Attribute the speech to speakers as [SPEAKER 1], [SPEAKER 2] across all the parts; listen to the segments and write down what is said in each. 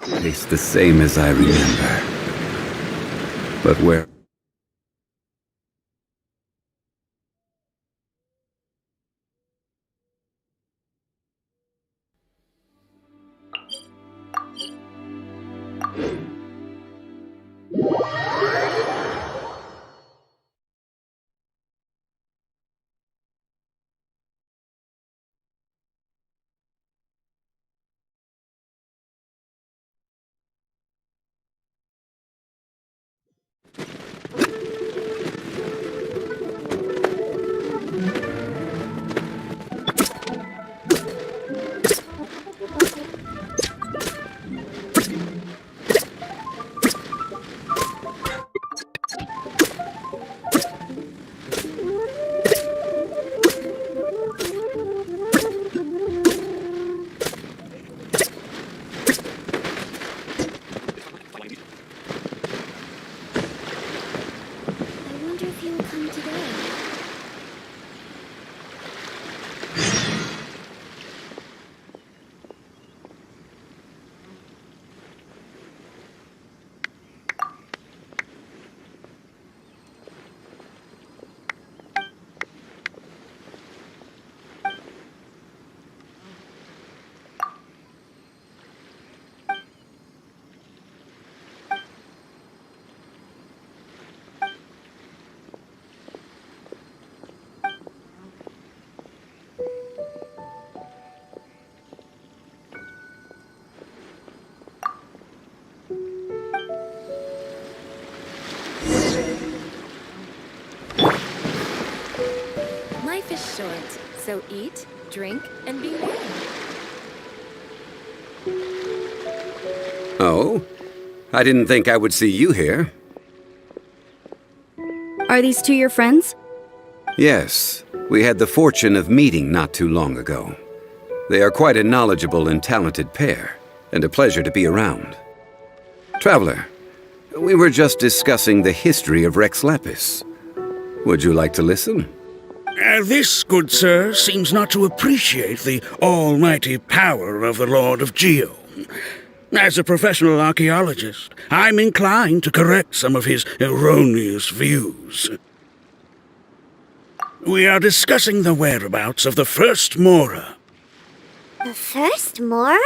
[SPEAKER 1] It's the same as I remember. But where...
[SPEAKER 2] Life is short, so eat, drink, and be merry.
[SPEAKER 1] Oh? I didn't think I would see you here.
[SPEAKER 3] Are these two your friends?
[SPEAKER 1] Yes, we had the fortune of meeting not too long ago. They are quite a knowledgeable and talented pair, and a pleasure to be around. Traveler, we were just discussing the history of Rex Lapis. Would you like to listen?
[SPEAKER 4] This, good sir, seems not to appreciate the almighty power of the Lord of Geo. As a professional archaeologist, I'm inclined to correct some of his erroneous views. We are discussing the whereabouts of the first Mora.
[SPEAKER 5] The first Mora?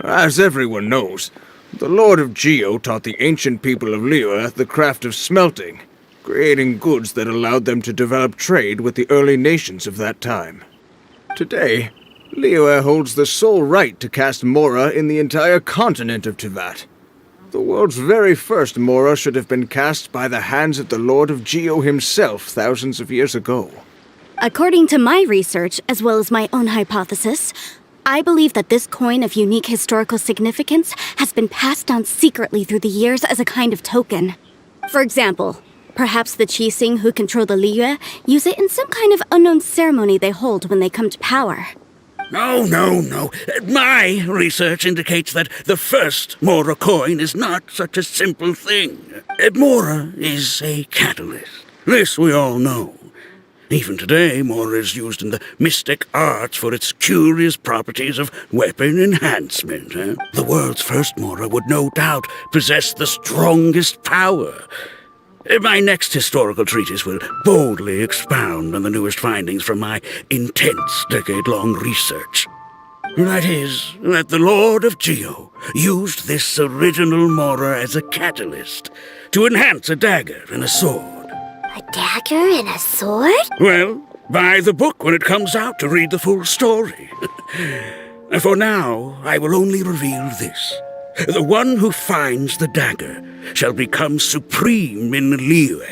[SPEAKER 6] As everyone knows, the Lord of Geo taught the ancient people of Liyue the craft of smelting, creating goods that allowed them to develop trade with the early nations of that time. Today, Liyue holds the sole right to cast Mora in the entire continent of Teyvat. The world's very first Mora should have been cast by the hands of the Lord of Geo himself thousands of years ago.
[SPEAKER 3] According to my research, as well as my own hypothesis, I believe that this coin of unique historical significance has been passed down secretly through the years as a kind of token. For example, perhaps the Qixing who control the Liyue use it in some kind of unknown ceremony they hold when they come to power.
[SPEAKER 4] No. My research indicates that the first Mora coin is not such a simple thing. Mora is a catalyst. This we all know. Even today, Mora is used in the mystic arts for its curious properties of weapon enhancement. The world's first Mora would no doubt possess the strongest power. My next historical treatise will boldly expound on the newest findings from my intense decade-long research. That is, that the Lord of Geo used this original Mora as a catalyst to enhance a dagger and a sword.
[SPEAKER 5] A dagger and a sword?
[SPEAKER 4] Well, buy the book when it comes out to read the full story. For now, I will only reveal this. The one who finds the dagger shall become supreme in Liyue,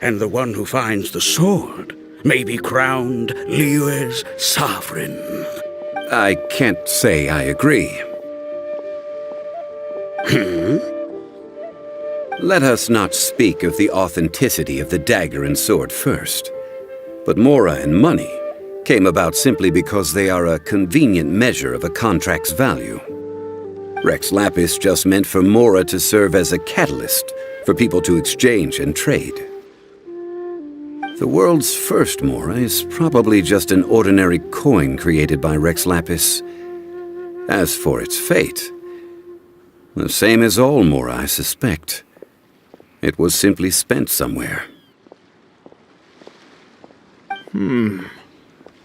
[SPEAKER 4] and the one who finds the sword may be crowned Liyue's sovereign.
[SPEAKER 1] I can't say I agree. Let us not speak of the authenticity of the dagger and sword first. But Mora and money came about simply because they are a convenient measure of a contract's value. Rex Lapis just meant for Mora to serve as a catalyst for people to exchange and trade. The world's first Mora is probably just an ordinary coin created by Rex Lapis. As for its fate, the same as all Mora, I suspect. It was simply spent somewhere.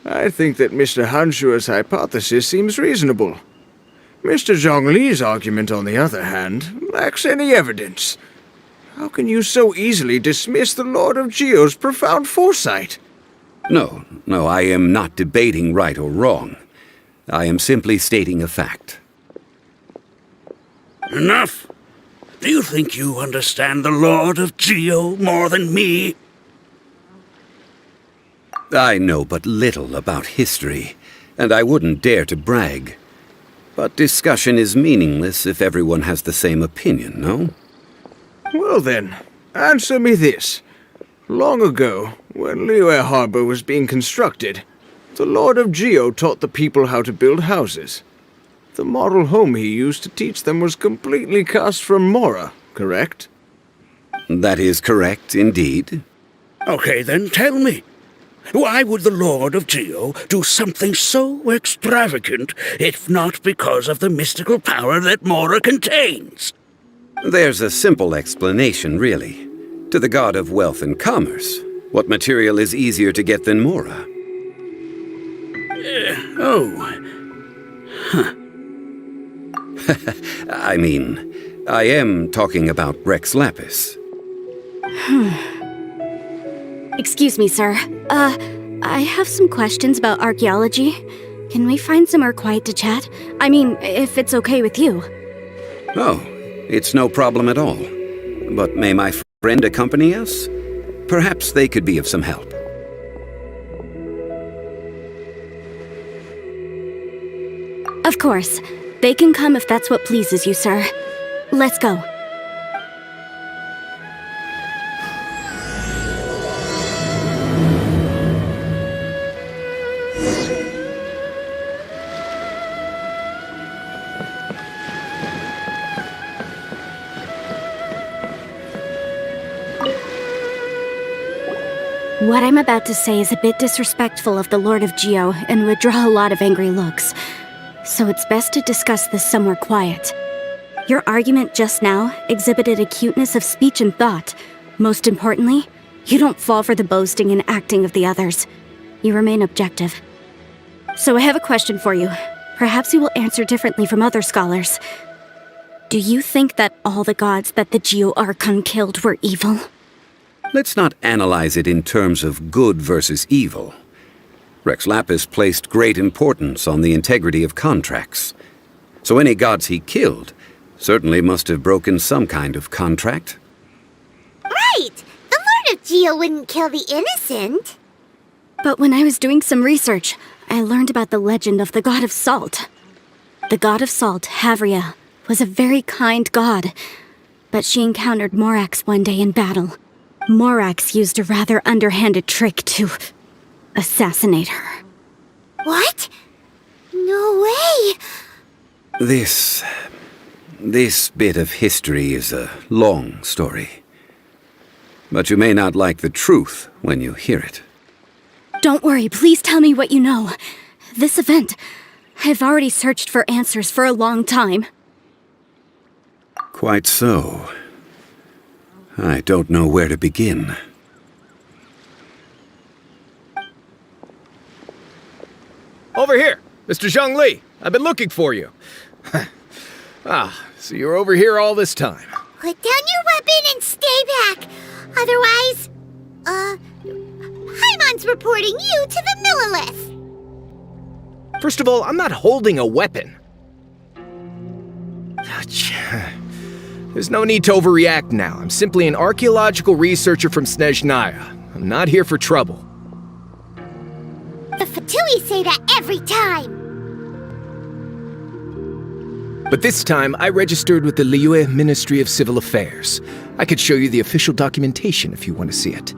[SPEAKER 6] I think that Mr. Hanshua's hypothesis seems reasonable. Mr. Zhongli's argument, on the other hand, lacks any evidence. How can you so easily dismiss the Lord of Geo's profound foresight?
[SPEAKER 1] No, I am not debating right or wrong. I am simply stating a fact.
[SPEAKER 4] Enough! Do you think you understand the Lord of Geo more than me?
[SPEAKER 1] I know but little about history, and I wouldn't dare to brag. But discussion is meaningless if everyone has the same opinion, no?
[SPEAKER 6] Well then, answer me this. Long ago, when Liyue Harbor was being constructed, the Lord of Geo taught the people how to build houses. The model home he used to teach them was completely cast from Mora, correct?
[SPEAKER 1] That is correct, indeed.
[SPEAKER 4] Okay, then tell me. Why would the Lord of Geo do something so extravagant if not because of the mystical power that Mora contains?
[SPEAKER 1] There's a simple explanation, really. To the god of wealth and commerce, what material is easier to get than Mora? I mean, I am talking about Rex Lapis.
[SPEAKER 3] Excuse me, sir. I have some questions about archaeology. Can we find somewhere quiet to chat? I mean, if it's okay with you.
[SPEAKER 1] Oh, it's no problem at all. But may my friend accompany us? Perhaps they could be of some help.
[SPEAKER 3] Of course. They can come if that's what pleases you, sir. Let's go. What I'm about to say is a bit disrespectful of the Lord of Geo and would draw a lot of angry looks. So it's best to discuss this somewhere quiet. Your argument just now exhibited acuteness of speech and thought. Most importantly, you don't fall for the boasting and acting of the others. You remain objective. So I have a question for you. Perhaps you will answer differently from other scholars. Do you think that all the gods that the Geo Archon killed were evil?
[SPEAKER 1] Let's not analyze it in terms of good versus evil. Rex Lapis placed great importance on the integrity of contracts. So any gods he killed certainly must have broken some kind of contract.
[SPEAKER 5] Right! The Lord of Geo wouldn't kill the innocent.
[SPEAKER 3] But when I was doing some research, I learned about the legend of the god of salt. The god of salt, Havria, was a very kind god. But she encountered Morax one day in battle. Morax used a rather underhanded trick to assassinate her.
[SPEAKER 5] What? No way!
[SPEAKER 1] This bit of history is a long story. But you may not like the truth when you hear it.
[SPEAKER 3] Don't worry, please tell me what you know. This event, I've already searched for answers for a long time.
[SPEAKER 1] Quite so. I don't know where to begin.
[SPEAKER 7] Over here! Mr. Zhongli! I've been looking for you. So you're over here all this time.
[SPEAKER 5] Put down your weapon and stay back. Otherwise, Paimon's reporting you to the Millilith.
[SPEAKER 7] First of all, I'm not holding a weapon. There's no need to overreact now. I'm simply an archaeological researcher from Snezhnaya. I'm not here for trouble.
[SPEAKER 5] The Fatui say that every time.
[SPEAKER 7] But this time, I registered with the Liyue Ministry of Civil Affairs. I could show you the official documentation if you want to see it.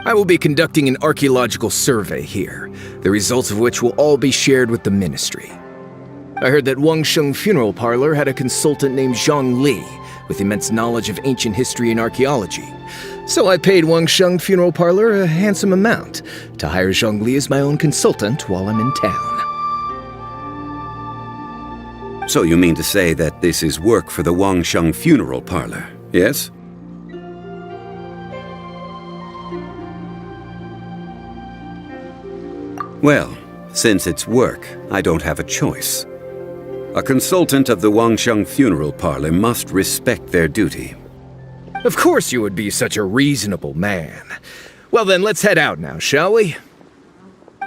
[SPEAKER 7] I will be conducting an archaeological survey here, the results of which will all be shared with the ministry. I heard that Wangsheng Funeral Parlor had a consultant named Zhongli, with immense knowledge of ancient history and archaeology. So I paid Wangsheng Funeral Parlor a handsome amount to hire Zhongli as my own consultant while I'm in town.
[SPEAKER 1] So you mean to say that this is work for the Wangsheng funeral parlor, yes? Well, since it's work, I don't have a choice. A consultant of the Wangsheng funeral parlor must respect their duty.
[SPEAKER 7] Of course you would be such a reasonable man. Well then, let's head out now, shall we?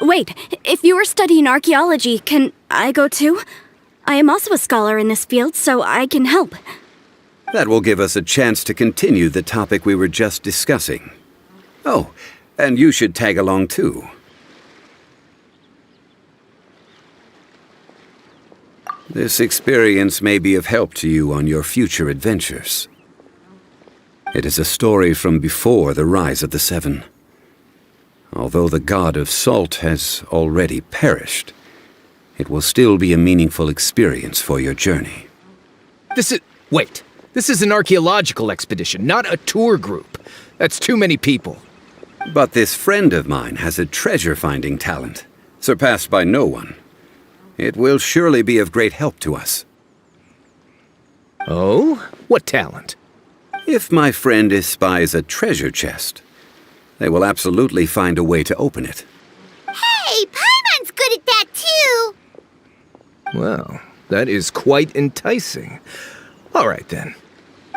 [SPEAKER 3] Wait, if you are studying archaeology, can I go too? I am also a scholar in this field, so I can help.
[SPEAKER 1] That will give us a chance to continue the topic we were just discussing. Oh, and you should tag along too. This experience may be of help to you on your future adventures. It is a story from before the rise of the Seven. Although the god of salt has already perished, it will still be a meaningful experience for your journey.
[SPEAKER 7] Wait. This is an archaeological expedition, not a tour group. That's too many people.
[SPEAKER 1] But this friend of mine has a treasure-finding talent, surpassed by no one. It will surely be of great help to us.
[SPEAKER 7] Oh? What talent?
[SPEAKER 1] If my friend espies a treasure chest, they will absolutely find a way to open it.
[SPEAKER 5] Hey, Paimon's good at that too!
[SPEAKER 7] Well, that is quite enticing. All right then.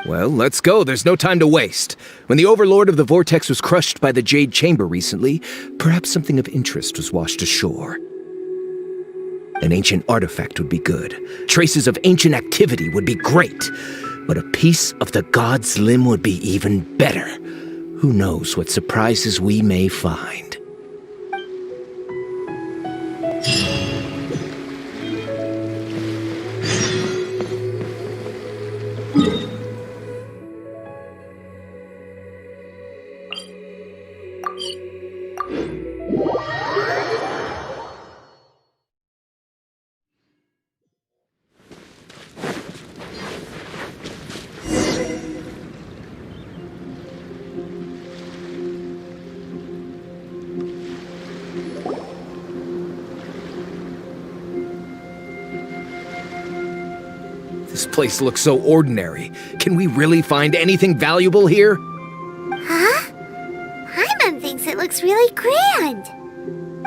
[SPEAKER 7] Well, let's go. There's no time to waste. When the Overlord of the Vortex was crushed by the Jade Chamber recently, perhaps something of interest was washed ashore. An ancient artifact would be good. Traces of ancient activity would be great. But a piece of the god's limb would be even better. Who knows what surprises we may find. This place looks so ordinary. Can we really find anything valuable here?
[SPEAKER 5] Huh? Paimon thinks it looks really grand.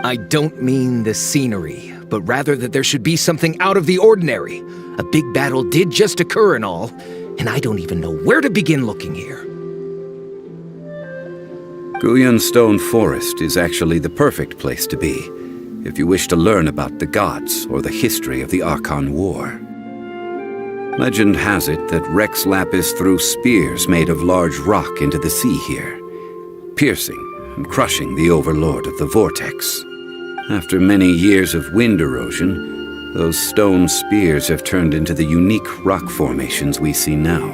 [SPEAKER 7] I don't mean the scenery, but rather that there should be something out of the ordinary. A big battle did just occur and all, and I don't even know where to begin looking here.
[SPEAKER 1] Guyun Stone Forest is actually the perfect place to be, if you wish to learn about the gods or the history of the Archon War. Legend has it that Rex Lapis threw spears made of large rock into the sea here, piercing and crushing the Overlord of the Vortex. After many years of wind erosion, those stone spears have turned into the unique rock formations we see now.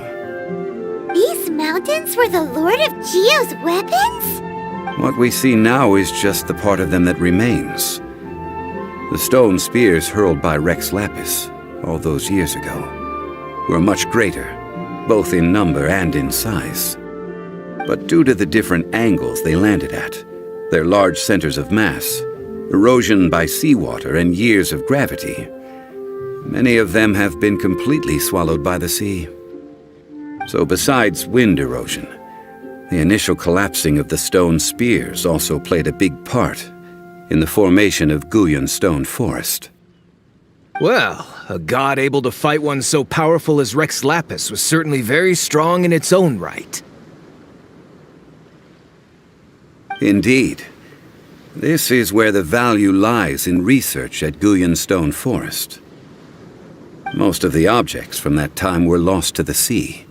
[SPEAKER 5] These mountains were the Lord of Geo's weapons?
[SPEAKER 1] What we see now is just the part of them that remains. The stone spears hurled by Rex Lapis all those years ago were much greater, both in number and in size. But due to the different angles they landed at, their large centers of mass, erosion by seawater, and years of gravity, many of them have been completely swallowed by the sea. So besides wind erosion, the initial collapsing of the stone spears also played a big part in the formation of Guyun Stone Forest.
[SPEAKER 7] Well, a god able to fight one so powerful as Rex Lapis was certainly very strong in its own right.
[SPEAKER 1] Indeed. This is where the value lies in research at Guyun Stone Forest. Most of the objects from that time were lost to the sea.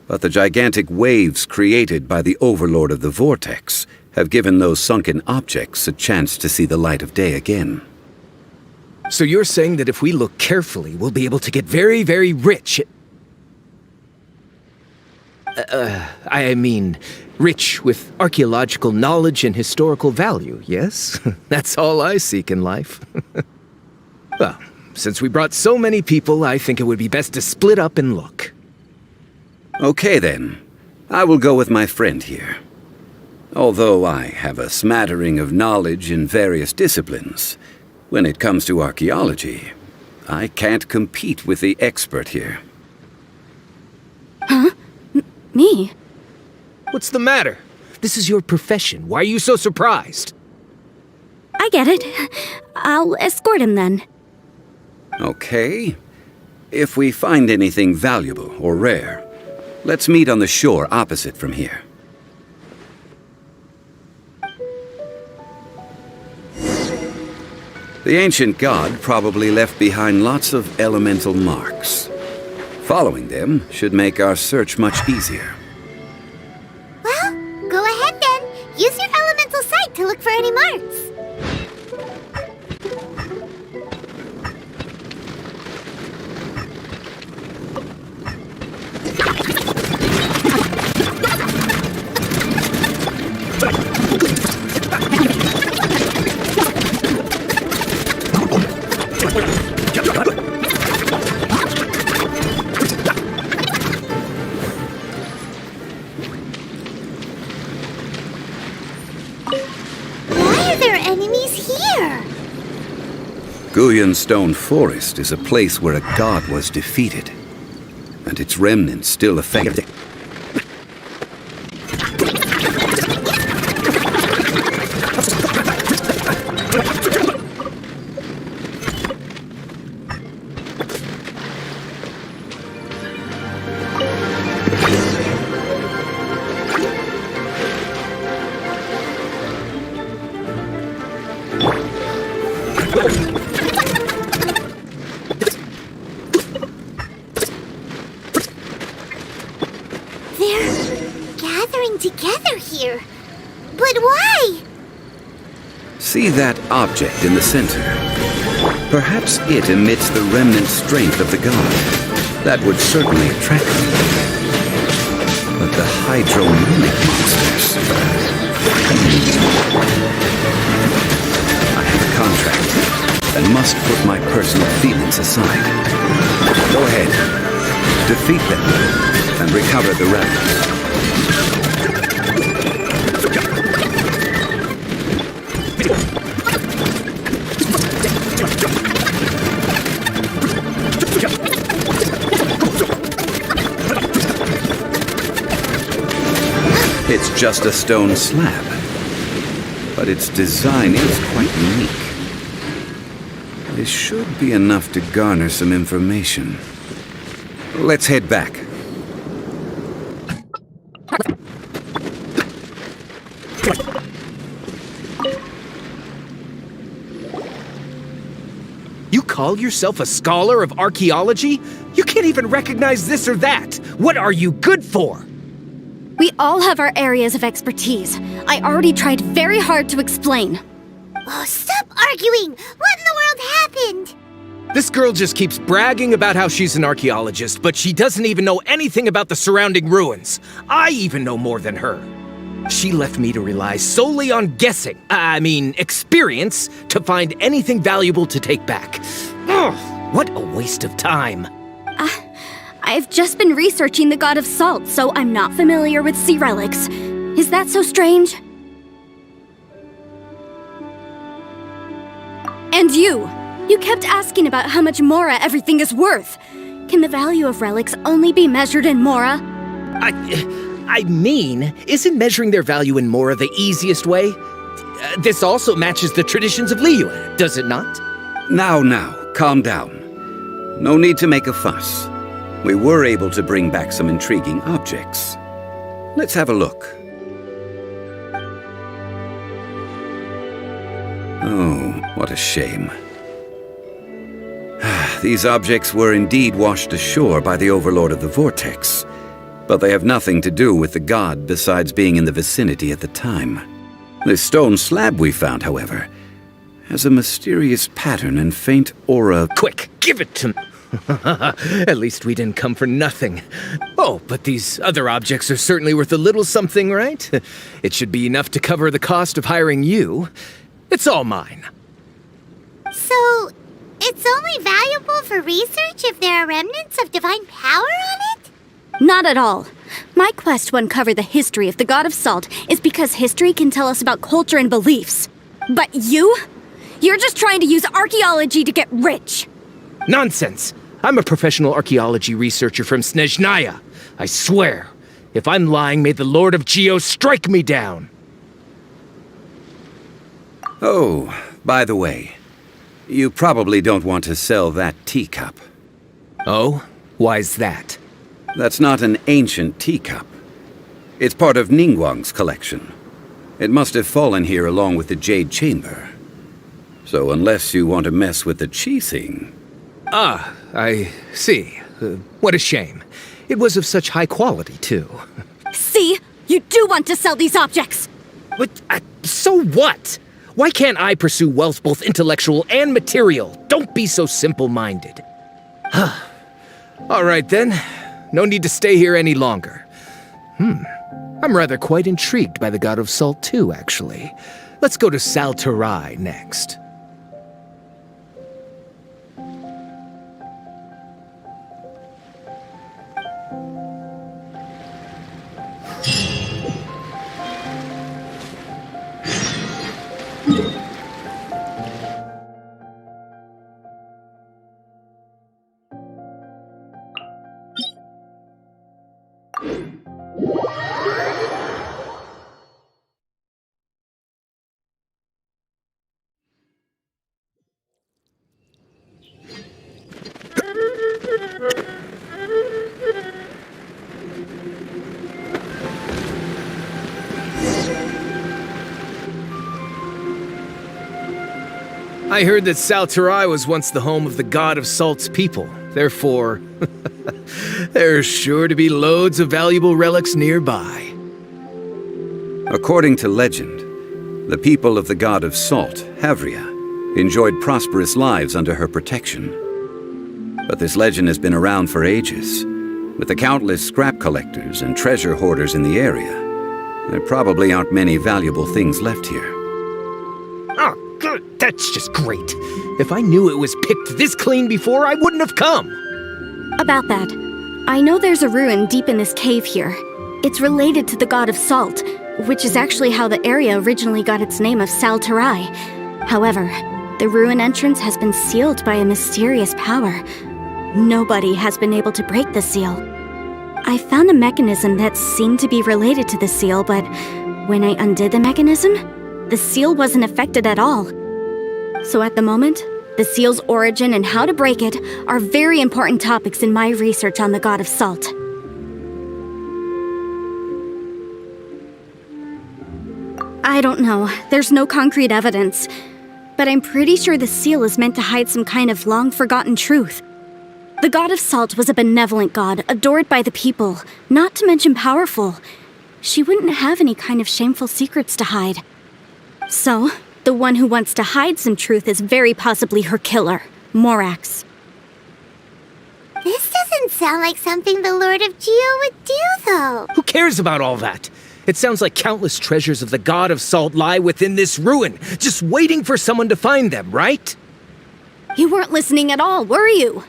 [SPEAKER 1] But the gigantic waves created by the Overlord of the Vortex have given those sunken objects a chance to see the light of day again.
[SPEAKER 7] So you're saying that if we look carefully, we'll be able to get very, very rich. I mean, rich with archaeological knowledge and historical value, yes? That's all I seek in life. Well, since we brought so many people, I think it would be best to split up and look.
[SPEAKER 1] Okay then. I will go with my friend here. Although I have a smattering of knowledge in various disciplines, when it comes to archaeology, I can't compete with the expert here.
[SPEAKER 3] Huh? Me?
[SPEAKER 7] What's the matter? This is your profession. Why are you so surprised?
[SPEAKER 3] I get it. I'll escort him then.
[SPEAKER 1] Okay. If we find anything valuable or rare, let's meet on the shore opposite from here. The ancient god probably left behind lots of elemental marks. Following them should make our search much easier.
[SPEAKER 5] Well, go ahead then. Use your elemental sight to look for any marks.
[SPEAKER 1] Guyan Stone Forest is a place where a god was defeated, and its remnants still affect it.
[SPEAKER 5] Together here. But why?
[SPEAKER 1] See that object in the center? Perhaps it emits the remnant strength of the god. That would certainly attract them. But the hydromimic monsters... I have a contract and must put my personal feelings aside. Go ahead. Defeat them and recover the relics. It's just a stone slab, but its design is quite unique. This should be enough to garner some information. Let's head back.
[SPEAKER 7] You call yourself a scholar of archaeology? You can't even recognize this or that. What are you good for?
[SPEAKER 3] We all have our areas of expertise. I already tried very hard to explain.
[SPEAKER 5] Oh, stop arguing! What in the world happened?
[SPEAKER 7] This girl just keeps bragging about how she's an archaeologist, but she doesn't even know anything about the surrounding ruins. I even know more than her. She left me to rely solely on guessing, experience, to find anything valuable to take back. Ugh, what a waste of time.
[SPEAKER 3] I've just been researching the god of salt, so I'm not familiar with sea relics. Is that so strange? And you kept asking about how much Mora everything is worth. Can the value of relics only be measured in Mora?
[SPEAKER 7] Isn't measuring their value in Mora the easiest way? This also matches the traditions of Liyue, does it not?
[SPEAKER 1] Now, calm down. No need to make a fuss. We were able to bring back some intriguing objects. Let's have a look. Oh, what a shame. These objects were indeed washed ashore by the Overlord of the Vortex, but they have nothing to do with the god besides being in the vicinity at the time. This stone slab we found, however, has a mysterious pattern and faint aura.
[SPEAKER 7] Quick, give it to me! At least we didn't come for nothing. Oh, but these other objects are certainly worth a little something, right? It should be enough to cover the cost of hiring you. It's all mine.
[SPEAKER 5] So, it's only valuable for research if there are remnants of divine power on it?
[SPEAKER 3] Not at all. My quest to uncover the history of the god of salt is because history can tell us about culture and beliefs. But you're just trying to use archaeology to get rich.
[SPEAKER 7] Nonsense! I'm a professional archaeology researcher from Snezhnaya. I swear, if I'm lying, may the Lord of Geo strike me down!
[SPEAKER 1] Oh, by the way, you probably don't want to sell that teacup.
[SPEAKER 7] Oh? Why's that?
[SPEAKER 1] That's not an ancient teacup. It's part of Ningguang's collection. It must have fallen here along with the Jade Chamber. So unless you want to mess with the Qixing...
[SPEAKER 7] Ah, I see. What a shame. It was of such high quality, too.
[SPEAKER 3] See? You do want to sell these objects!
[SPEAKER 7] But, so what? Why can't I pursue wealth both intellectual and material? Don't be so simple-minded. All right, then. No need to stay here any longer. I'm rather quite intrigued by the God of Salt, too, actually. Let's go to Sal Flore next. I heard that Sal Flore was once the home of the God of Salt's people. Therefore, there's sure to be loads of valuable relics nearby.
[SPEAKER 1] According to legend, the people of the God of Salt, Havria, enjoyed prosperous lives under her protection. But this legend has been around for ages. With the countless scrap collectors and treasure hoarders in the area, there probably aren't many valuable things left here.
[SPEAKER 7] Oh, good. That's just great. If I knew it was picked this clean before, I wouldn't have come.
[SPEAKER 3] About that, I know there's a ruin deep in this cave here. It's related to the God of Salt, which is actually how the area originally got its name of Sal Flore. However, the ruin entrance has been sealed by a mysterious power. Nobody has been able to break the seal. I found a mechanism that seemed to be related to the seal, but when I undid the mechanism, the seal wasn't affected at all. So at the moment, the seal's origin and how to break it are very important topics in my research on the God of Salt. I don't know. There's no concrete evidence. But I'm pretty sure the seal is meant to hide some kind of long-forgotten truth. The God of Salt was a benevolent god, adored by the people, not to mention powerful. She wouldn't have any kind of shameful secrets to hide. So, the one who wants to hide some truth is very possibly her killer, Morax.
[SPEAKER 5] This doesn't sound like something the Lord of Geo would do, though.
[SPEAKER 7] Who cares about all that? It sounds like countless treasures of the God of Salt lie within this ruin, just waiting for someone to find them, right?
[SPEAKER 3] You weren't listening at all, were you?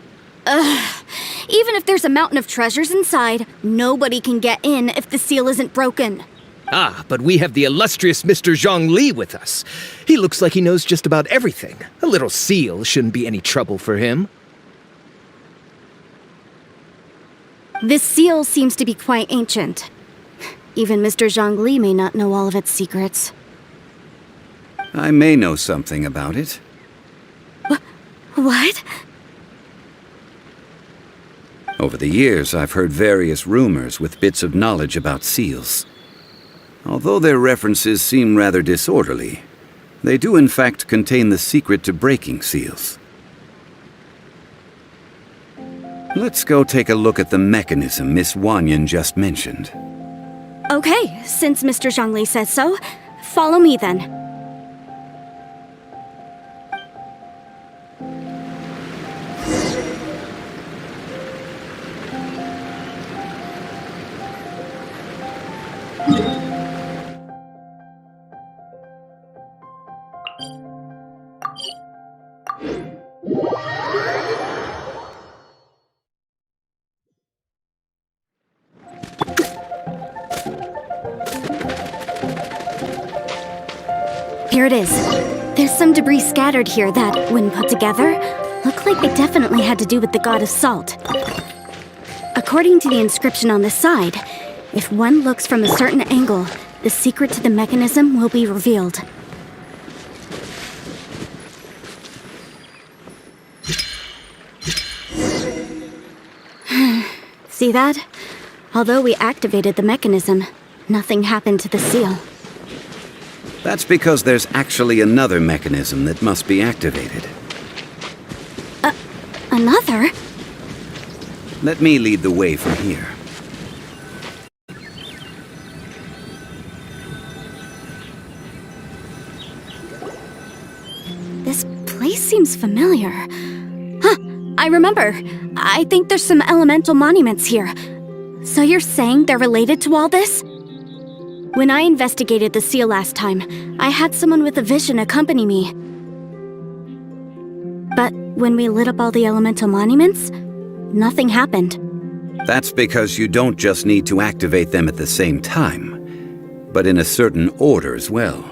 [SPEAKER 3] Ugh. Even if there's a mountain of treasures inside, nobody can get in if the seal isn't broken.
[SPEAKER 7] Ah, but we have the illustrious Mr. Zhongli with us. He looks like he knows just about everything. A little seal shouldn't be any trouble for him.
[SPEAKER 3] This seal seems to be quite ancient. Even Mr. Zhongli may not know all of its secrets.
[SPEAKER 1] I may know something about it.
[SPEAKER 3] What?
[SPEAKER 1] Over the years, I've heard various rumors with bits of knowledge about seals. Although their references seem rather disorderly, they do in fact contain the secret to breaking seals. Let's go take a look at the mechanism Miss Wanyan just mentioned.
[SPEAKER 3] Okay, since Mr. Zhongli says so, follow me then. Here it is. There's some debris scattered here that, when put together, look like they definitely had to do with the god of salt. According to the inscription on the side, if one looks from a certain angle, the secret to the mechanism will be revealed. See that? Although we activated the mechanism, nothing happened to the seal.
[SPEAKER 1] That's because there's actually another mechanism that must be activated.
[SPEAKER 3] Another?
[SPEAKER 1] Let me lead the way from here.
[SPEAKER 3] This place seems familiar. Huh, I remember. I think there's some elemental monuments here. So you're saying they're related to all this? When I investigated the seal last time, I had someone with a vision accompany me. But when we lit up all the elemental monuments, nothing happened.
[SPEAKER 1] That's because you don't just need to activate them at the same time, but in a certain order as well.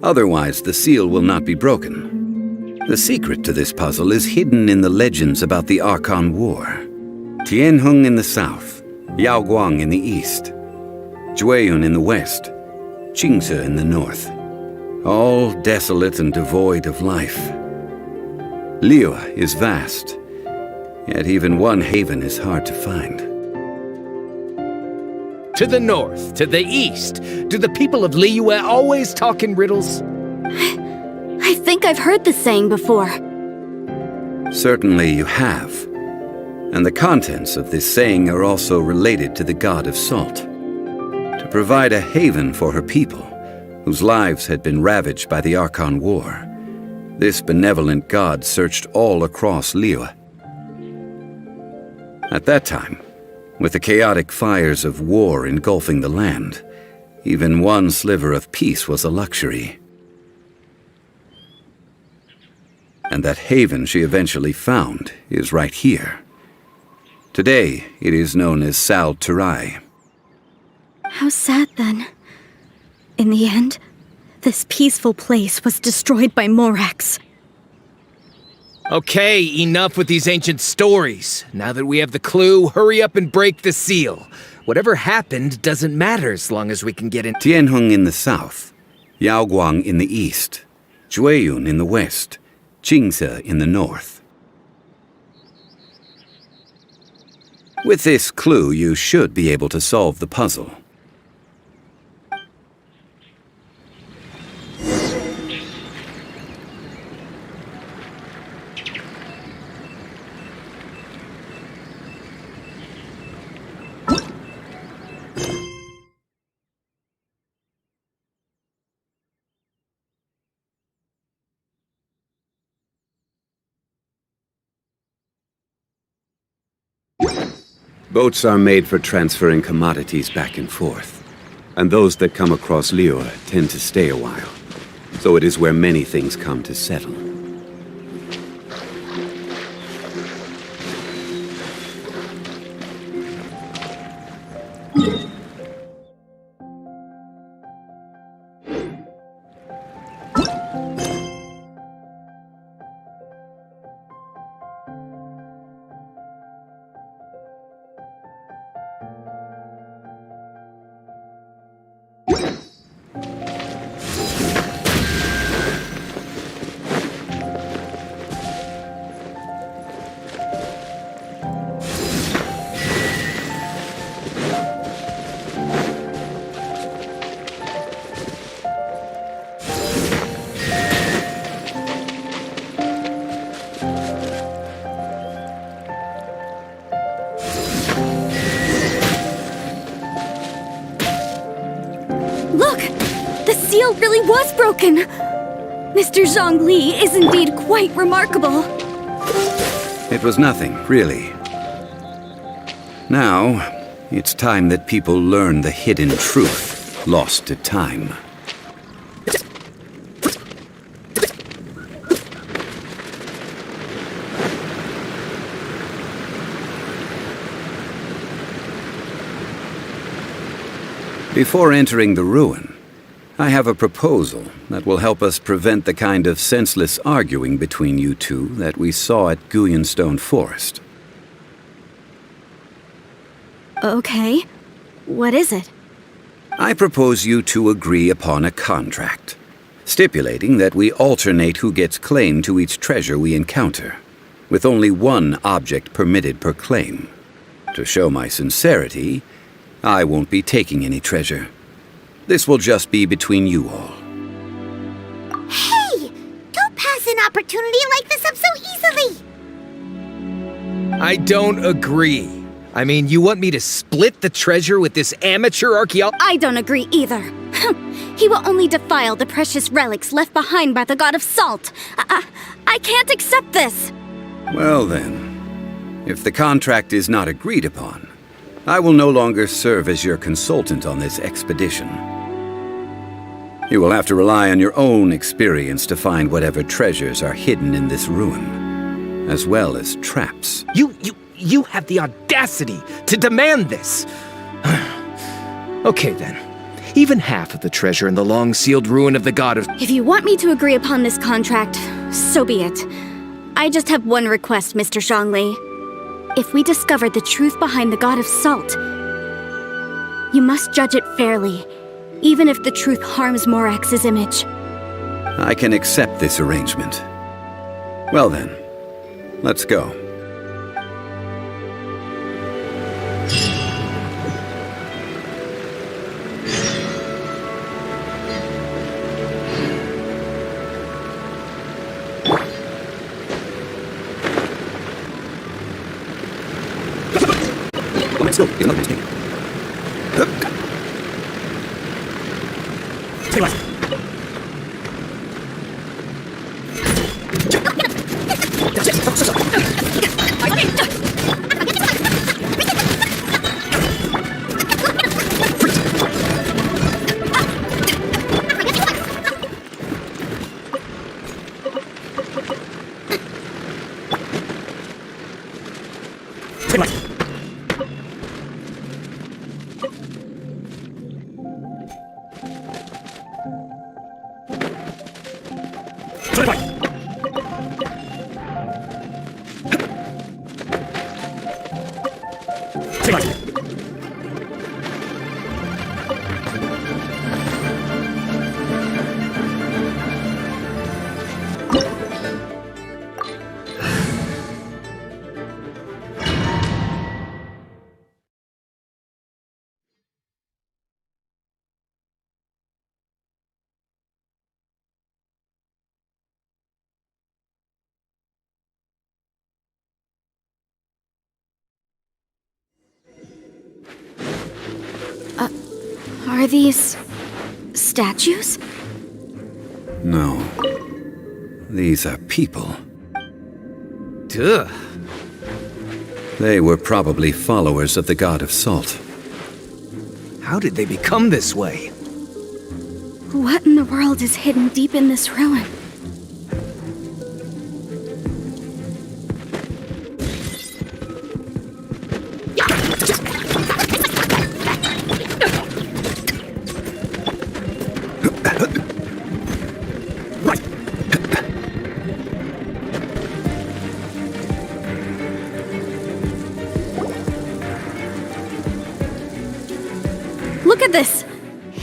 [SPEAKER 1] Otherwise, the seal will not be broken. The secret to this puzzle is hidden in the legends about the Archon War. Tianheng in the south, Yaoguang in the east, Jueyun in the west, Qingce in the north. All desolate and devoid of life. Liyue is vast, yet even one haven is hard to find.
[SPEAKER 7] To the north, to the east. Do the people of Liyue always talk in riddles?
[SPEAKER 3] I think I've heard this saying before.
[SPEAKER 1] Certainly you have. And the contents of this saying are also related to the god of salt. To provide a haven for her people, whose lives had been ravaged by the Archon War, this benevolent god searched all across Liyue. At that time, with the chaotic fires of war engulfing the land, even one sliver of peace was a luxury. And that haven she eventually found is right here. Today, it is known as Sal Flore.
[SPEAKER 3] How sad, then. In the end, this peaceful place was destroyed by Morax.
[SPEAKER 7] Okay, enough with these ancient stories. Now that we have the clue, hurry up and break the seal. Whatever happened doesn't matter as long as we can get in.
[SPEAKER 1] Tianheng in the south, Yaoguang in the east, Jueyun in the west, Qingce in the north. With this clue, you should be able to solve the puzzle. Boats are made for transferring commodities back and forth, and those that come across Liyue tend to stay a while, so it is where many things come to settle.
[SPEAKER 3] Look! The seal really was broken! Mr. Zhongli is indeed quite remarkable.
[SPEAKER 1] It was nothing, really. Now, it's time that people learn the hidden truth lost to time. Before entering the ruin, I have a proposal that will help us prevent the kind of senseless arguing between you two that we saw at Guyenstone Forest.
[SPEAKER 3] Okay. What is it?
[SPEAKER 1] I propose you two agree upon a contract, stipulating that we alternate who gets claim to each treasure we encounter, with only one object permitted per claim. To show my sincerity, I won't be taking any treasure. This will just be between you all.
[SPEAKER 5] Hey! Don't pass an opportunity like this up so easily!
[SPEAKER 7] I don't agree. I mean, you want me to split the treasure with this amateur archaeologist?
[SPEAKER 3] I don't agree either. He will only defile the precious relics left behind by the god of salt. I can't accept this.
[SPEAKER 1] Well then, if the contract is not agreed upon, I will no longer serve as your consultant on this expedition. You will have to rely on your own experience to find whatever treasures are hidden in this ruin, as well as traps.
[SPEAKER 7] You have the audacity to demand this! Okay then. Even half of the treasure in the long-sealed ruin of the god of...
[SPEAKER 3] If you want me to agree upon this contract, so be it. I just have one request, Mr. Zhongli. If we discover the truth behind the god of salt, you must judge it fairly, even if the truth harms Morax's image.
[SPEAKER 1] I can accept this arrangement. Well then, let's go. Still, it's not mistake. Stay left.
[SPEAKER 3] Are these... statues?
[SPEAKER 1] No. These are people.
[SPEAKER 7] Duh.
[SPEAKER 1] They were probably followers of the god of salt.
[SPEAKER 7] How did they become this way?
[SPEAKER 3] What in the world is hidden deep in this ruin? Look at this!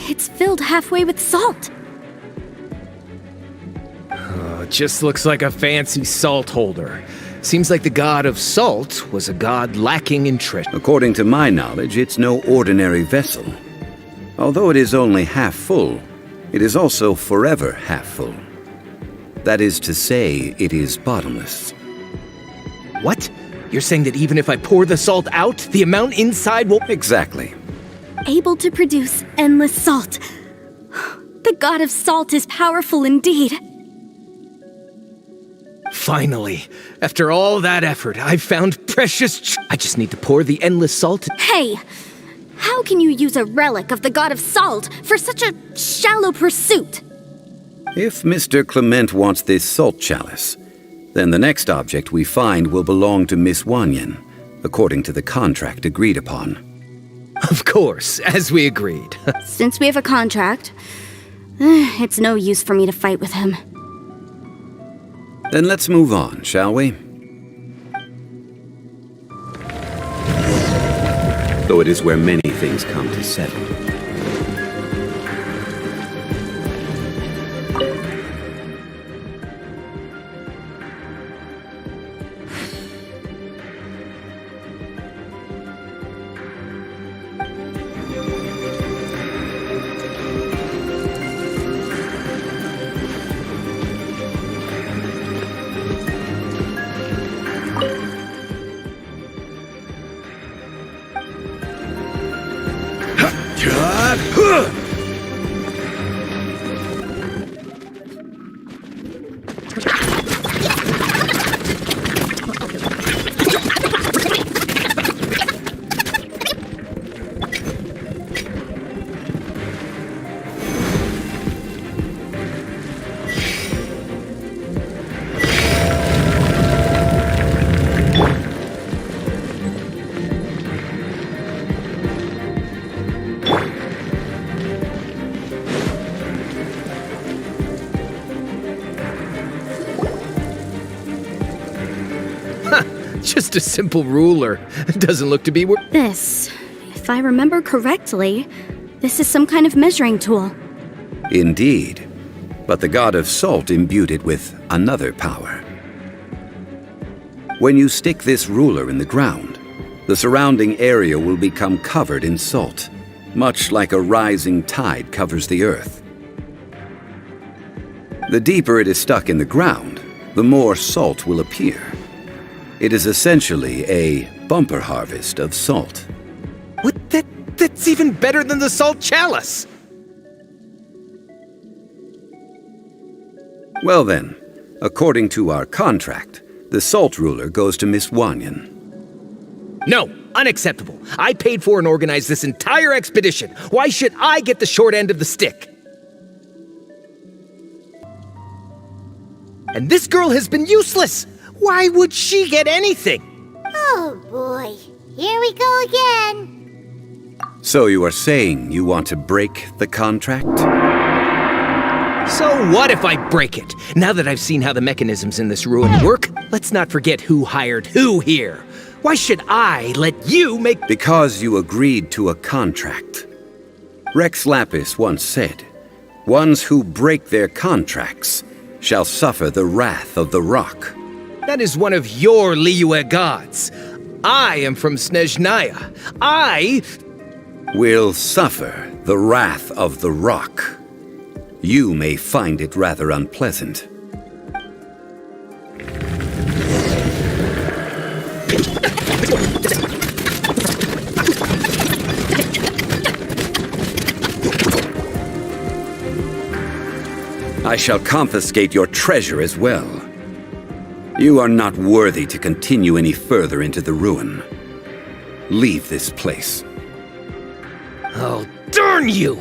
[SPEAKER 3] It's filled halfway with salt.
[SPEAKER 7] Oh, it just looks like a fancy salt holder. Seems like the god of salt was a god lacking in treasure.
[SPEAKER 1] According to my knowledge, it's no ordinary vessel. Although it is only half full, it is also forever half full. That is to say, it is bottomless.
[SPEAKER 7] What? You're saying that even if I pour the salt out, the amount inside will...
[SPEAKER 1] Exactly.
[SPEAKER 3] Able to produce endless salt. The god of salt is powerful indeed.
[SPEAKER 7] Finally, after all that effort, I've found precious I just need to pour the endless salt.
[SPEAKER 3] Hey! How can you use a relic of the god of salt for such a shallow pursuit?
[SPEAKER 1] If Mr. Clement wants this salt chalice, then the next object we find will belong to Miss Wanyan, according to the contract agreed upon.
[SPEAKER 7] Of course, as we agreed.
[SPEAKER 3] Since we have a contract, It's no use for me to fight with him.
[SPEAKER 1] Then let's move on, shall we? Though it is where many things come to settle.
[SPEAKER 7] Just a simple ruler. It doesn't look to be
[SPEAKER 3] This, if I remember correctly, this is some kind of measuring tool.
[SPEAKER 1] Indeed. But the god of salt imbued it with another power. When you stick this ruler in the ground, the surrounding area will become covered in salt, much like a rising tide covers the earth. The deeper it is stuck in the ground, the more salt will appear. It is essentially a bumper harvest of salt.
[SPEAKER 7] What? That's even better than the salt chalice!
[SPEAKER 1] Well then, according to our contract, the salt ruler goes to Miss Wanyan.
[SPEAKER 7] No, unacceptable. I paid for and organized this entire expedition. Why should I get the short end of the stick? And this girl has been useless! Why would she get anything?
[SPEAKER 5] Oh boy, here we go again.
[SPEAKER 1] So you are saying you want to break the contract?
[SPEAKER 7] So what if I break it? Now that I've seen how the mechanisms in this ruin work, let's not forget who hired who here. Why should I let you make—
[SPEAKER 1] Because you agreed to a contract. Rex Lapis once said, "Ones who break their contracts shall suffer the wrath of the rock."
[SPEAKER 7] That is one of your Liyue gods. I am from Snezhnaya. I
[SPEAKER 1] Will suffer the wrath of the rock. You may find it rather unpleasant. I shall confiscate your treasure as well. You are not worthy to continue any further into the ruin. Leave this place.
[SPEAKER 7] Oh, darn you!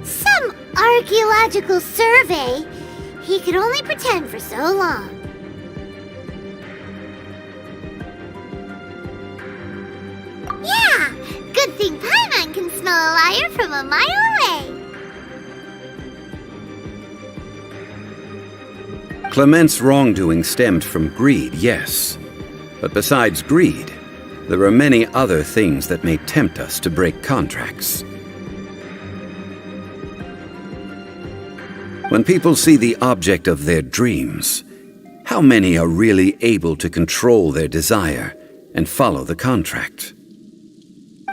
[SPEAKER 5] Some archaeological survey. He could only pretend for so long. Yeah, good thing Paimon can smell a liar from a mile away.
[SPEAKER 1] Clement's wrongdoing stemmed from greed, yes. But besides greed, there are many other things that may tempt us to break contracts. When people see the object of their dreams, how many are really able to control their desire and follow the contract?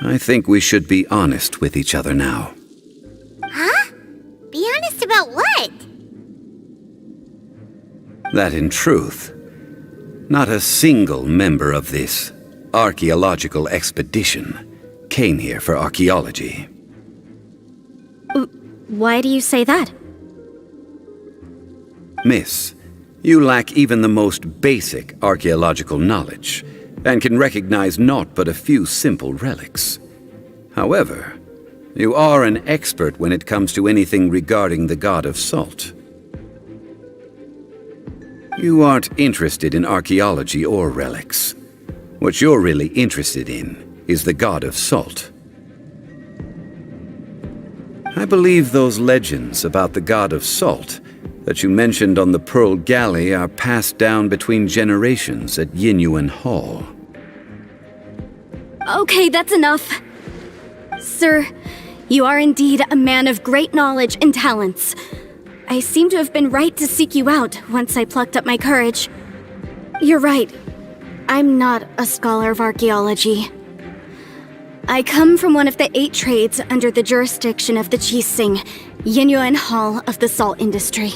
[SPEAKER 1] I think we should be honest with each other now.
[SPEAKER 5] Huh? Be honest about what?
[SPEAKER 1] That in truth, not a single member of this archaeological expedition came here for archaeology.
[SPEAKER 3] Why do you say that?
[SPEAKER 1] Miss, you lack even the most basic archaeological knowledge, and can recognize naught but a few simple relics. However, you are an expert when it comes to anything regarding the god of salt. You aren't interested in archaeology or relics. What you're really interested in is the god of salt. I believe those legends about the god of salt that you mentioned on the Pearl Galley are passed down between generations at Yinyuan Hall.
[SPEAKER 3] Okay, that's enough. Sir, you are indeed a man of great knowledge and talents. I seem to have been right to seek you out once I plucked up my courage. You're right. I'm not a scholar of archaeology. I come from one of the 8 trades under the jurisdiction of the Qixing, Yinyuan Hall of the salt industry.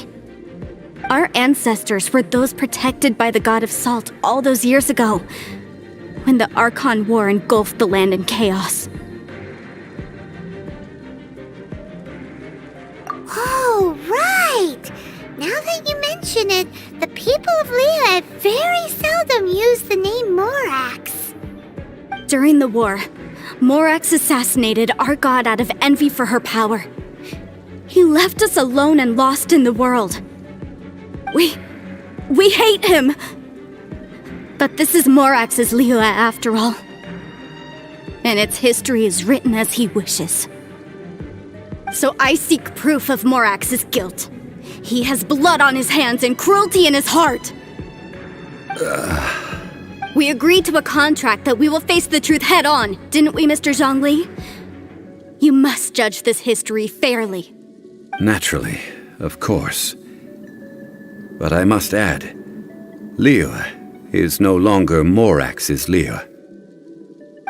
[SPEAKER 3] Our ancestors were those protected by the god of salt all those years ago, when the Archon War engulfed the land in chaos.
[SPEAKER 5] Oh, right! Now that you mention it, the people of Liyue very seldom use the name Morax.
[SPEAKER 3] During the war, Morax assassinated our god out of envy for her power. He left us alone and lost in the world. We hate him! But this is Morax's Liyue after all. And its history is written as he wishes. So I seek proof of Morax's guilt. He has blood on his hands and cruelty in his heart. We agreed to a contract that we will face the truth head on, didn't we, Mr. Zhongli? You must judge this history fairly.
[SPEAKER 1] Naturally, of course. But I must add, Liyue is no longer Morax's Liyue.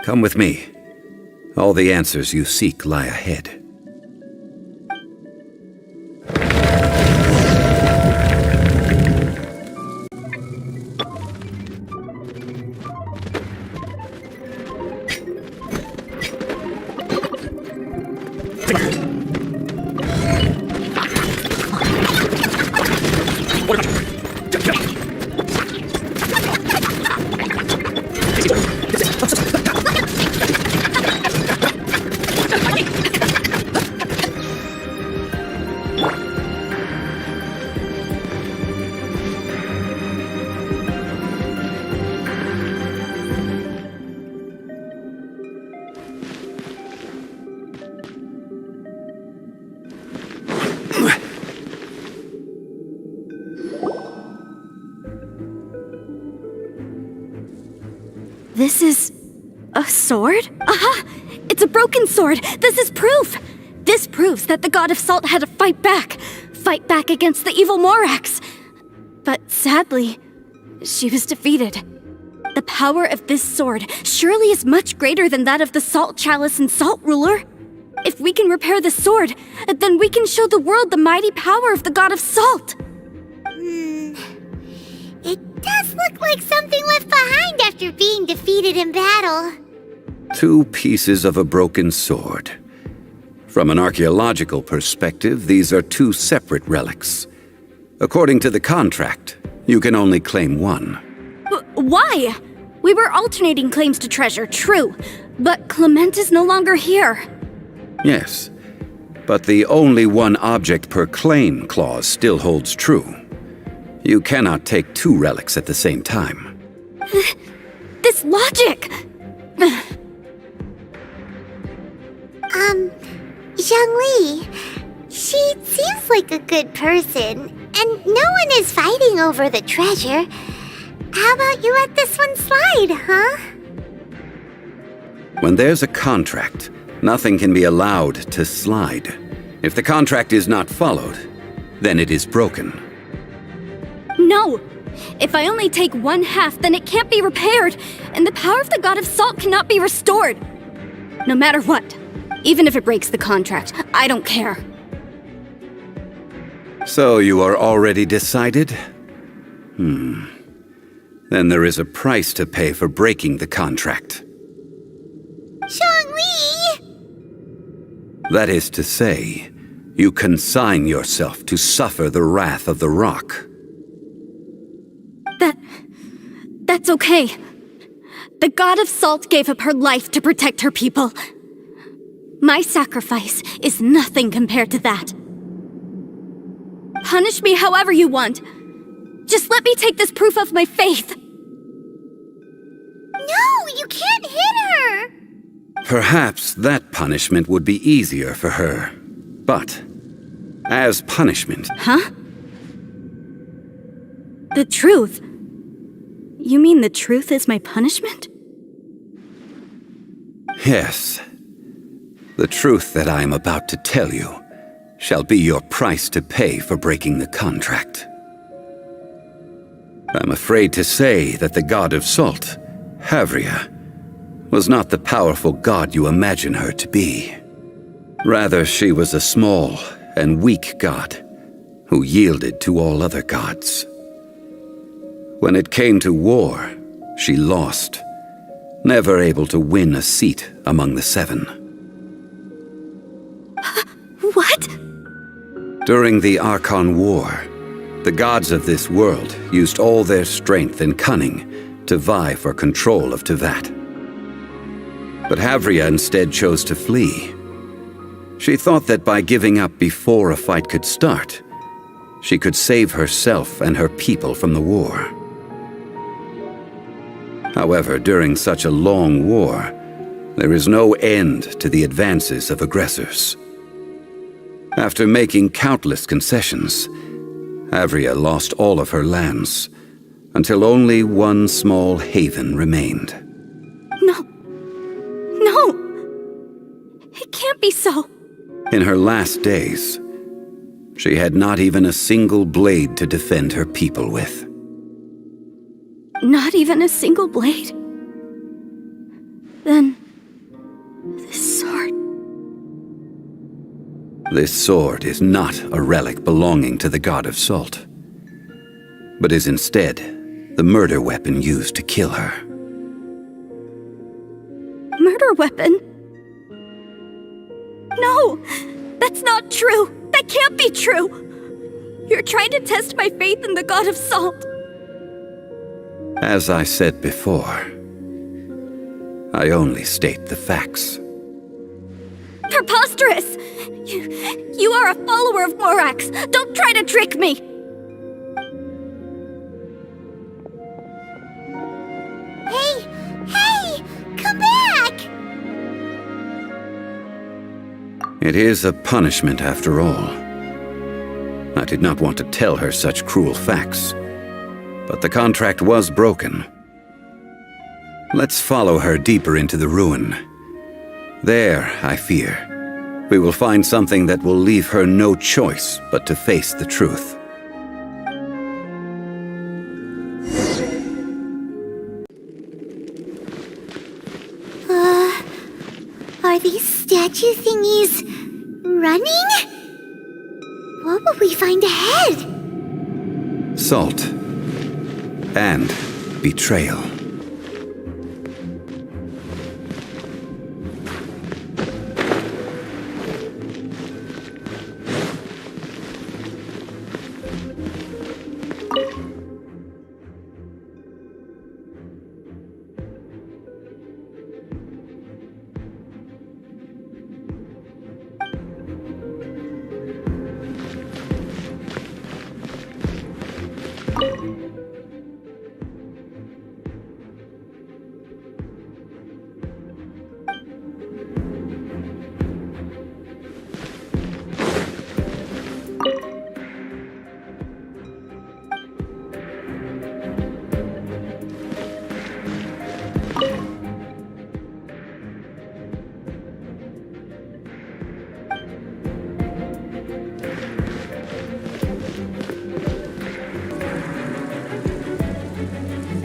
[SPEAKER 1] Come with me. All the answers you seek lie ahead.
[SPEAKER 3] This is a sword? Aha! It's a broken sword! This is proof! This proves that the god of salt had to fight back against the evil Morax. But sadly, she was defeated. The power of this sword surely is much greater than that of the Salt Chalice and Salt Ruler. If we can repair the sword, then we can show the world the mighty power of the god of salt.
[SPEAKER 5] It does look like something left behind after being defeated in battle.
[SPEAKER 1] 2 pieces of a broken sword. From an archaeological perspective, these are 2 separate relics. According to the contract, you can only claim one.
[SPEAKER 3] Why? We were alternating claims to treasure, true, but Clement is no longer here.
[SPEAKER 1] Yes, but the only one object per claim clause still holds true. You cannot take 2 relics at the same time.
[SPEAKER 3] This logic!
[SPEAKER 5] Zhongli, she seems like a good person, and no one is fighting over the treasure. How about you let this one slide, huh?
[SPEAKER 1] When there's a contract, nothing can be allowed to slide. If the contract is not followed, then it is broken.
[SPEAKER 3] No! If I only take 1/2, then it can't be repaired, and the power of the god of salt cannot be restored. No matter what. Even if it breaks the contract, I don't care.
[SPEAKER 1] So you are already decided? Then there is a price to pay for breaking the contract.
[SPEAKER 5] Zhongli!
[SPEAKER 1] That is to say, you consign yourself to suffer the wrath of the rock.
[SPEAKER 3] That's okay. The god of salt gave up her life to protect her people. My sacrifice is nothing compared to that. Punish me however you want. Just let me take this proof of my faith.
[SPEAKER 5] No, you can't hit her!
[SPEAKER 1] Perhaps that punishment would be easier for her. But, as punishment...
[SPEAKER 3] Huh? The truth? You mean the truth is my punishment?
[SPEAKER 1] Yes. The truth that I am about to tell you shall be your price to pay for breaking the contract. I'm afraid to say that the god of salt, Havria, was not the powerful god you imagine her to be. Rather, she was a small and weak god who yielded to all other gods. When it came to war, she lost, never able to win a seat among the seven.
[SPEAKER 3] What?
[SPEAKER 1] During the Archon War, the gods of this world used all their strength and cunning to vie for control of Tevat. But Havria instead chose to flee. She thought that by giving up before a fight could start, she could save herself and her people from the war. However, during such a long war, there is no end to the advances of aggressors. After making countless concessions, Havria lost all of her lands, until only one small haven remained.
[SPEAKER 3] No. No! It can't be so.
[SPEAKER 1] In her last days, she had not even a single blade to defend her people with.
[SPEAKER 3] Not even a single blade? Then... this sword...
[SPEAKER 1] This sword is not a relic belonging to the god of salt, but is instead the murder weapon used to kill her.
[SPEAKER 3] Murder weapon? No! That's not true! That can't be true! You're trying to test my faith in the god of salt!
[SPEAKER 1] As I said before, I only state the facts.
[SPEAKER 3] Preposterous! You are a follower of Morax! Don't try to trick me!
[SPEAKER 5] Hey! Come back!
[SPEAKER 1] It is a punishment after all. I did not want to tell her such cruel facts, but the contract was broken. Let's follow her deeper into the ruin. There, I fear, we will find something that will leave her no choice but to face the truth.
[SPEAKER 5] Are these statue thingies running? What will we find ahead?
[SPEAKER 1] Salt and betrayal.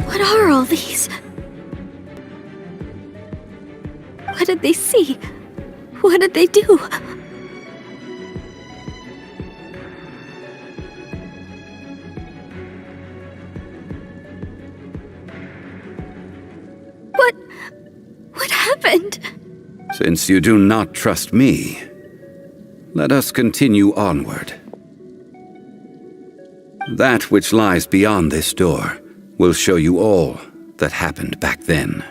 [SPEAKER 3] What are all these? What did they see? What did they do? What happened?
[SPEAKER 1] Since you do not trust me, let us continue onward. That which lies beyond this door will show you all that happened back then.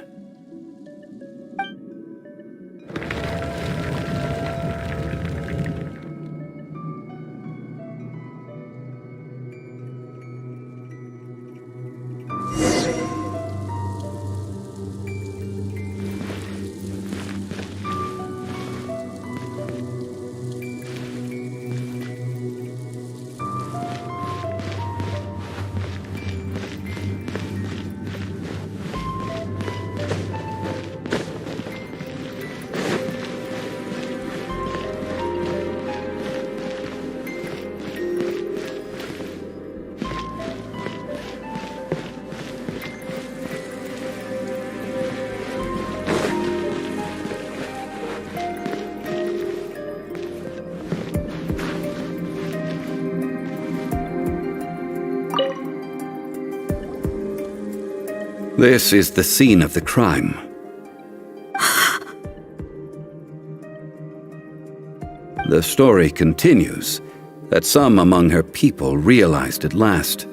[SPEAKER 1] This is the scene of the crime. The story continues that some among her people realized at last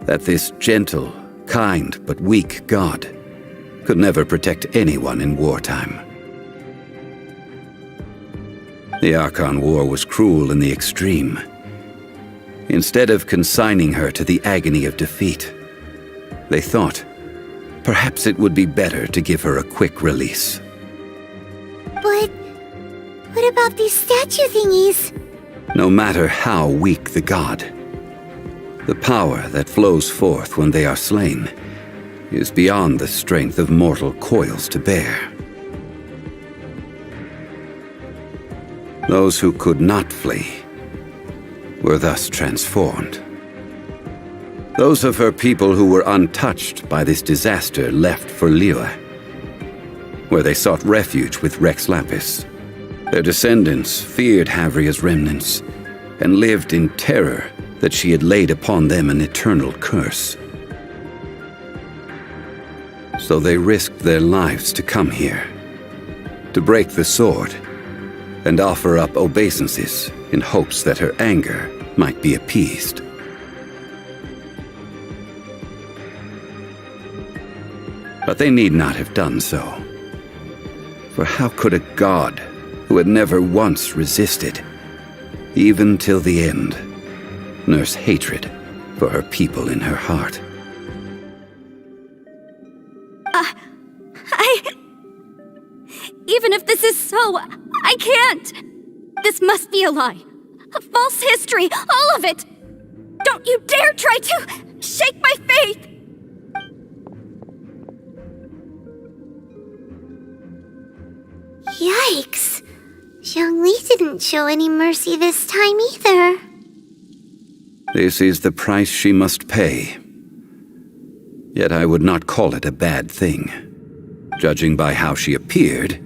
[SPEAKER 1] that this gentle, kind, but weak god could never protect anyone in wartime. The Archon War was cruel in the extreme. Instead of consigning her to the agony of defeat, they thought perhaps it would be better to give her a quick release.
[SPEAKER 5] But what about these statue thingies?
[SPEAKER 1] No matter how weak the god, the power that flows forth when they are slain is beyond the strength of mortal coils to bear. Those who could not flee were thus transformed. Those of her people who were untouched by this disaster left for Liyue, where they sought refuge with Rex Lapis. Their descendants feared Havria's remnants and lived in terror that she had laid upon them an eternal curse. So they risked their lives to come here, to break the sword, and offer up obeisances in hopes that her anger might be appeased. But they need not have done so. For how could a god who had never once resisted, even till the end, nurse hatred for her people in her heart?
[SPEAKER 3] Even if this is so, I can't! This must be a lie. A false history, all of it! Don't you dare try to shake my faith!
[SPEAKER 5] Yikes! Zhongli didn't show any mercy this time either.
[SPEAKER 1] This is the price she must pay. Yet I would not call it a bad thing. Judging by how she appeared,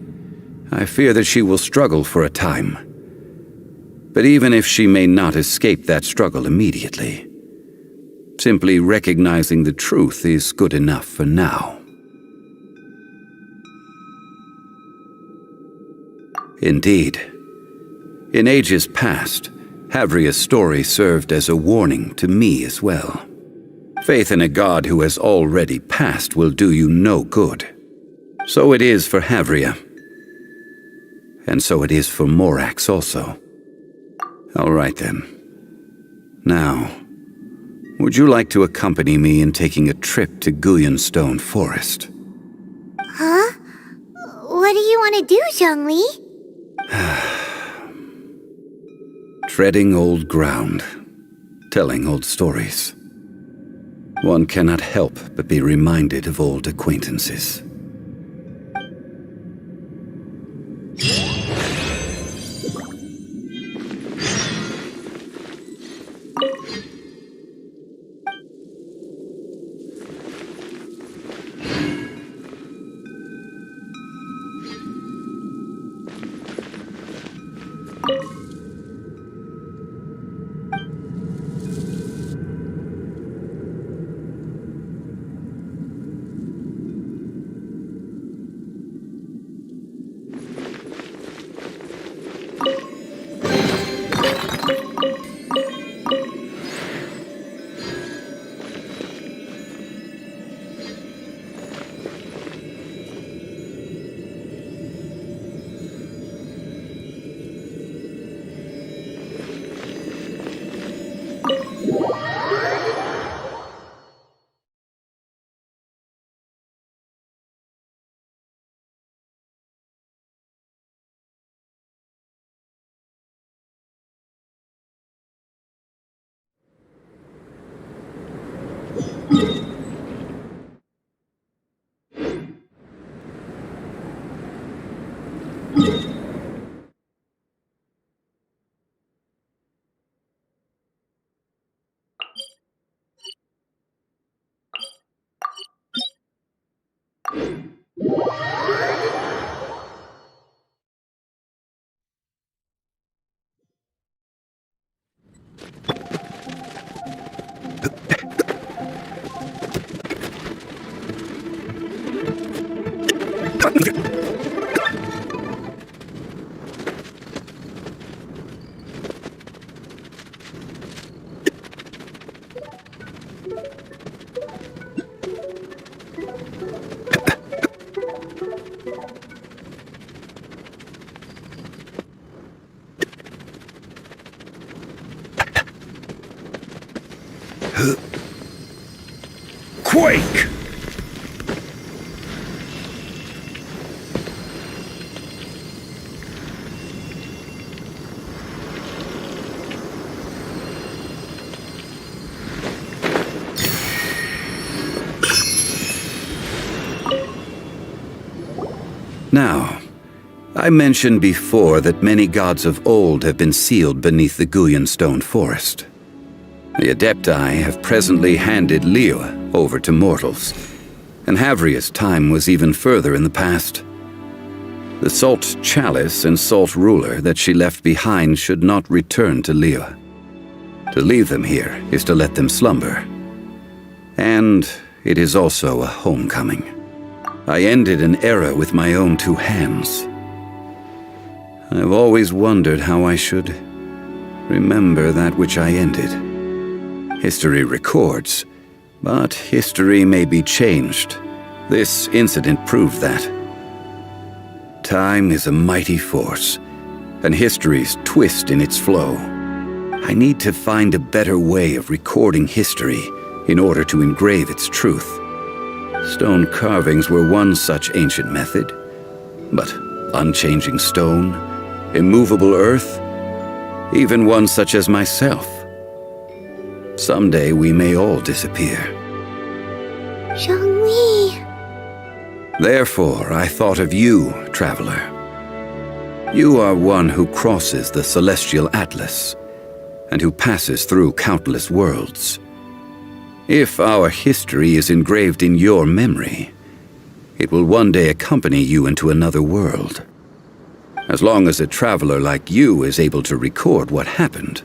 [SPEAKER 1] I fear that she will struggle for a time. But even if she may not escape that struggle immediately, simply recognizing the truth is good enough for now. Indeed, in ages past, Havria's story served as a warning to me as well. Faith in a god who has already passed will do you no good. So it is for Havria. And so it is for Morax also. All right then. Now, would you like to accompany me in taking a trip to Guyonstone Forest?
[SPEAKER 5] Huh? What do you want to do, Zhongli?
[SPEAKER 1] Treading old ground, telling old stories. One cannot help but be reminded of old acquaintances.
[SPEAKER 4] Quake!
[SPEAKER 1] Now, I mentioned before that many gods of old have been sealed beneath the Guyan stone forest. The Adepti have presently handed Liyue over to mortals, and Havria's time was even further in the past. The Salt Chalice and Salt Ruler that she left behind should not return to Liyue. To leave them here is to let them slumber. And it is also a homecoming. I ended an era with my own two hands. I've always wondered how I should remember that which I ended. History records, but history may be changed. This incident proved that. Time is a mighty force, and history's twist in its flow. I need to find a better way of recording history in order to engrave its truth. Stone carvings were one such ancient method, but unchanging stone, immovable earth, even one such as myself. Someday we may all disappear.
[SPEAKER 5] Zhongli.
[SPEAKER 1] Therefore, I thought of you, traveler. You are one who crosses the celestial atlas, and who passes through countless worlds. If our history is engraved in your memory, it will one day accompany you into another world. As long as a traveler like you is able to record what happened,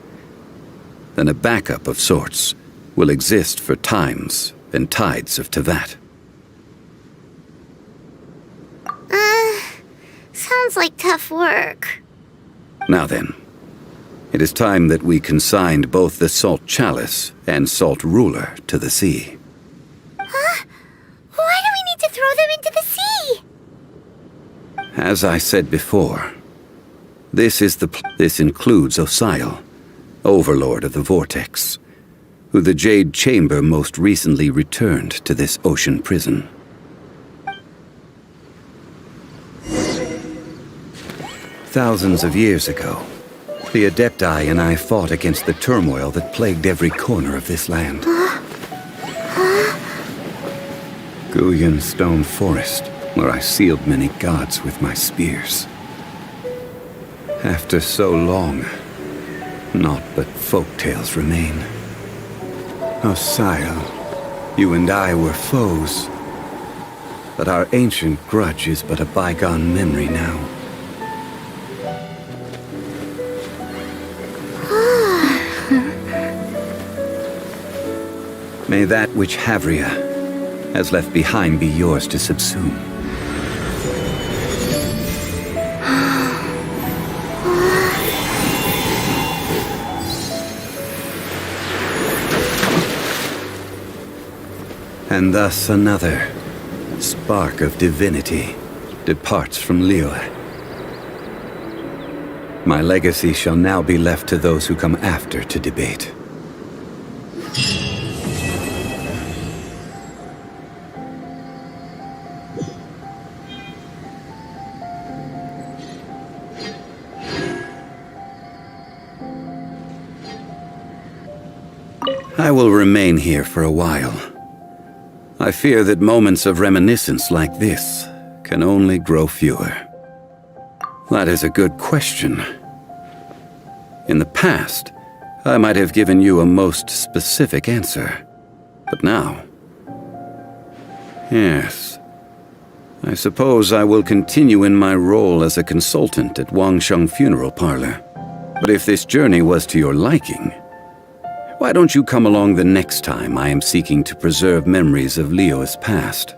[SPEAKER 1] then a backup of sorts will exist for times and tides of Tevat.
[SPEAKER 5] Sounds like tough work.
[SPEAKER 1] Now then, it is time that we consigned both the Salt Chalice and Salt Ruler to the sea.
[SPEAKER 5] Huh? Why do we need to throw them into the sea?
[SPEAKER 1] As I said before, this includes Osial, Overlord of the Vortex, who the Jade Chamber most recently returned to this ocean prison. Thousands of years ago, the Adepti and I fought against the turmoil that plagued every corner of this land. Guyan Stone Forest, where I sealed many gods with my spears. After so long, naught but folk tales remain. Osial, you and I were foes, but our ancient grudge is but a bygone memory now. May that which Havria has left behind be yours to subsume. And thus another spark of divinity departs from Liyue. My legacy shall now be left to those who come after to debate. I will remain here for a while. I fear that moments of reminiscence like this can only grow fewer. That is a good question. In the past, I might have given you a most specific answer. But now... Yes. I suppose I will continue in my role as a consultant at Wangsheng Funeral Parlor. But if this journey was to your liking, why don't you come along the next time I am seeking to preserve memories of Liyue's past?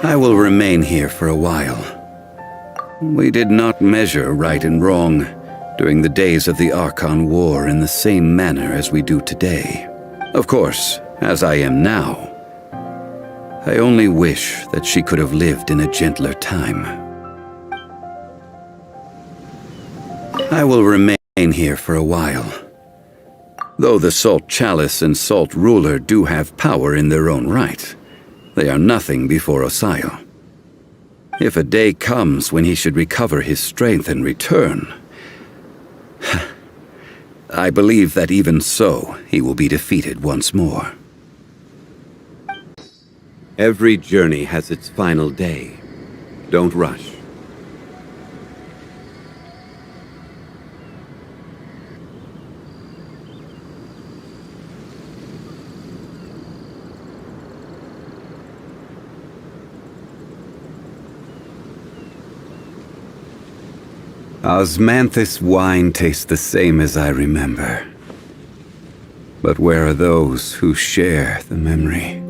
[SPEAKER 1] I will remain here for a while. We did not measure right and wrong during the days of the Archon War in the same manner as we do today. Of course, as I am now, I only wish that she could have lived in a gentler time. I will remain here for a while. Though the Salt Chalice and Salt Ruler do have power in their own right, they are nothing before Osayo. If a day comes when he should recover his strength and return, I believe that even so, he will be defeated once more. Every journey has its final day. Don't rush. Osmanthus wine tastes the same as I remember. But where are those who share the memory?